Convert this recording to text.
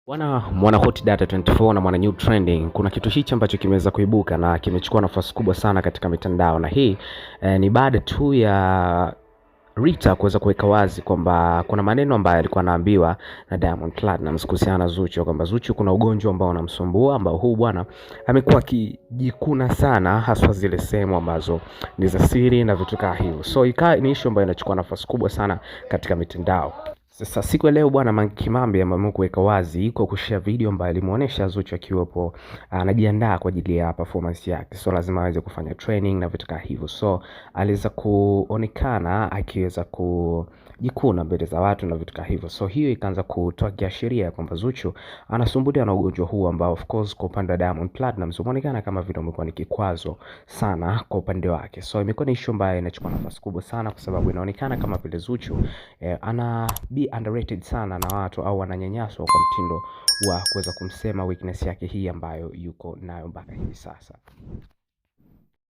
Mwana Hot Data 24 na mwana New Trending, kuna kitu hichi ambacho kimeweza kuibuka na kimechukua nafasi kubwa sana katika mitandao, na hii ni baada tu ya Rita kuweza kuweka wazi kwamba kuna maneno ambayo alikuwa anaambiwa na Diamond Platnumz kuhusiana na Zuchu, kwamba Zuchu kuna ugonjwa ambao unamsumbua, ambao huu bwana amekuwa akijikuna sana, hasa zile sehemu ambazo ni za siri na vitu kama hivyo. So ikawa ni issue ambayo inachukua nafasi kubwa sana katika mitandao. Sasa siku ya leo bwana Mange Kimambi ameamua kuweka wazi kwa kushare video ambayo alimuonesha Zuchu akiwepo anajiandaa kwa ajili ya performance yake. So lazima aweze kufanya training na vitu kama hivyo. So aliweza kuonekana akiweza kujikuna mbele za watu na vitu kama hivyo. So hiyo ikaanza kutoa kiashiria kwamba Zuchu anasumbuliwa na ugonjwa huu ambao of course kwa upande wa Diamond Platnumz umeonekana kama vile umekuwa ni kikwazo sana kwa upande wake. So imekuwa ni issue ambayo inachukua nafasi kubwa sana kwa sababu inaonekana kama vile Zuchu ana be underrated sana na watu au wananyanyaswa kwa mtindo wa kuweza kumsema weakness yake hii ambayo yuko nayo mpaka hivi sasa.